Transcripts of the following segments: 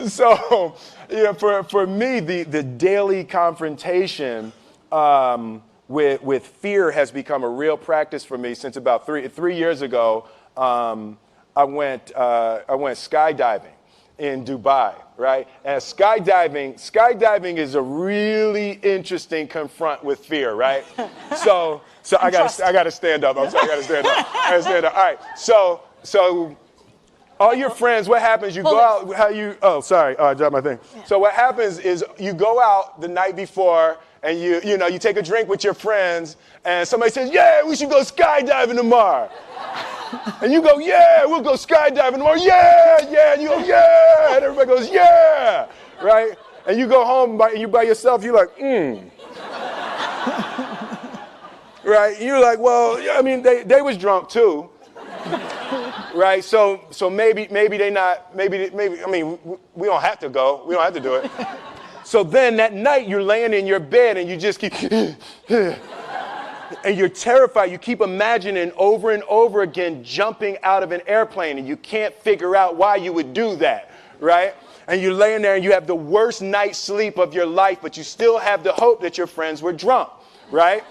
So, for me, the daily confrontation with fear has become a real practice for me since about three years ago. I went skydiving in Dubai, right? And skydiving is a really interesting confront with fear, right? So I gotta stand up. I'm sorry, I gotta stand up. All right. So all your friends, what happens? You go out. I dropped my thing. Yeah. So what happens is you go out the night before and you take a drink with your friends, and somebody says, "Yeah, we should go skydiving tomorrow." And you go, "Yeah, we'll go skydiving tomorrow." Yeah. And you go, "Yeah." And everybody goes, "Yeah." Right? And you go home you by yourself, you're like, Right? And you're like, well, I mean, they was drunk too. Right? So maybe they not, maybe, I mean, we don't have to go. We don't have to do it. So then that night you're laying in your bed and you just keep, and you're terrified. You keep imagining over and over again jumping out of an airplane, and you can't figure out why you would do that, right? And you're laying there and you have the worst night's sleep of your life, but you still have the hope that your friends were drunk, right?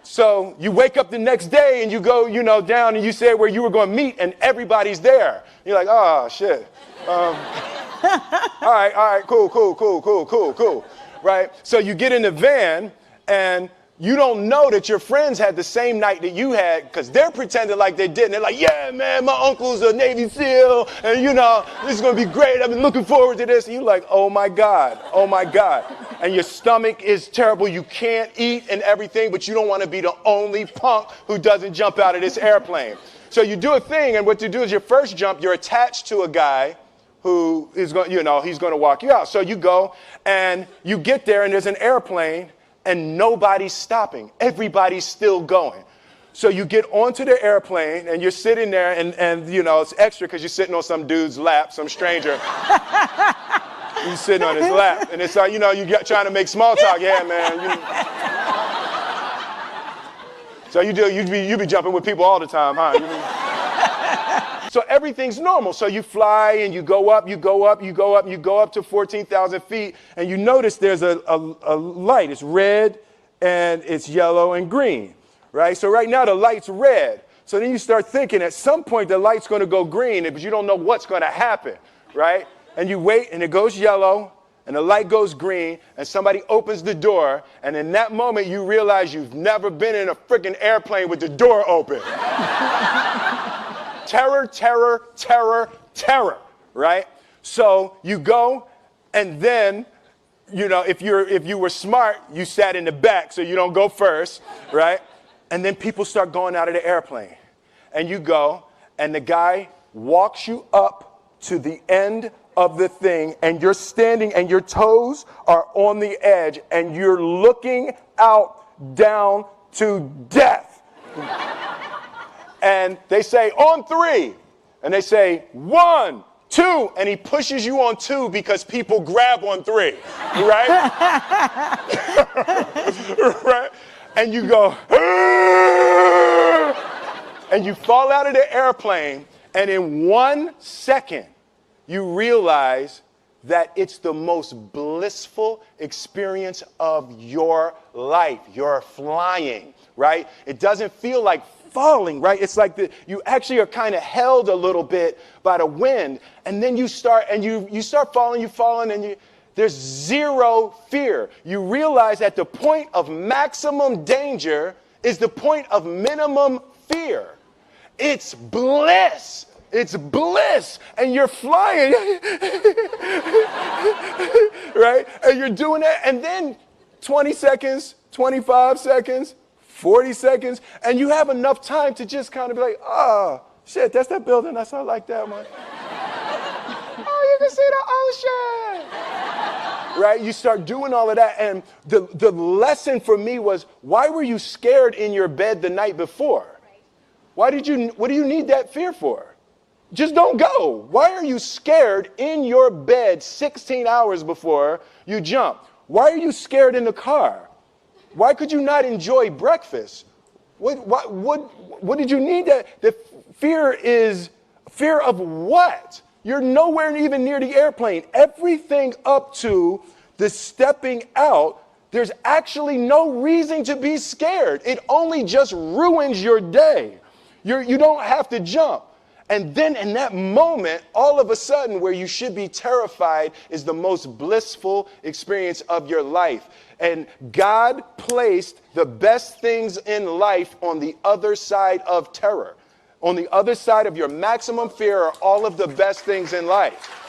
So you wake up the next day and you go, down and you say where you were going to meet, and everybody's there. You're like, oh, shit. All right, cool, right? So you get in the van and you don't know that your friends had the same night that you had because they're pretending like they didn't. They're like, yeah, man, my uncle's a Navy SEAL, and this is going to be great. I've been looking forward to this. And you're like, oh my God. And your stomach is terrible. You can't eat and everything, but you don't want to be the only punk who doesn't jump out of this airplane. So you do a thing, and what you do is your first jump, you're attached to a guy who is going, he's going to walk you out. So you go and you get there and there's an airplane and nobody's stopping. Everybody's still going. So you get onto the airplane and you're sitting there and it's extra because you're sitting on some dude's lap, some stranger. You're sitting on his lap and it's like, you're trying to make small talk. Yeah, man. So you be jumping with people all the time, huh? So everything's normal. So you fly and you go up to 14,000 feet, and you notice there's a light. It's red and it's yellow and green, right? So right now the light's red. So then you start thinking at some point the light's going to go green, but you don't know what's going to happen, right? And you wait and it goes yellow and the light goes green and somebody opens the door, and in that moment you realize you've never been in a freaking airplane with the door open. Terror, right? So you go, and then, if you were smart, you sat in the back so you don't go first, right? And then people start going out of the airplane. And you go, and the guy walks you up to the end of the thing, and you're standing, and your toes are on the edge, and you're looking out down to death. And they say, on 3. And they say, 1, 2. And he pushes you on 2 because people grab on 3. Right? Right? And you go, and you fall out of the airplane. And in 1 second, you realize that it's the most blissful experience of your life. You're flying, right? It doesn't feel like falling, right? It's like you actually are kind of held a little bit by the wind, and then you start falling, and there's zero fear. You realize that the point of maximum danger is the point of minimum fear. It's bliss. It's bliss, and you're flying, right? And you're doing that, and then 20 seconds, 25 seconds, 40 seconds, and you have enough time to just kind of be like, oh, shit, that's that building. I saw like that one. Oh, you can see the ocean. Right? You start doing all of that, and the lesson for me was, why were you scared in your bed the night before? What do you need that fear for? Just don't go. Why are you scared in your bed 16 hours before you jump? Why are you scared in the car? Why could you not enjoy breakfast? What did you need that? The fear is fear of what? You're nowhere even near the airplane. Everything up to the stepping out, there's actually no reason to be scared. It only just ruins your day. You don't have to jump. And then in that moment, all of a sudden, where you should be terrified is the most blissful experience of your life. And God placed the best things in life on the other side of terror. On the other side of your maximum fear are all of the best things in life.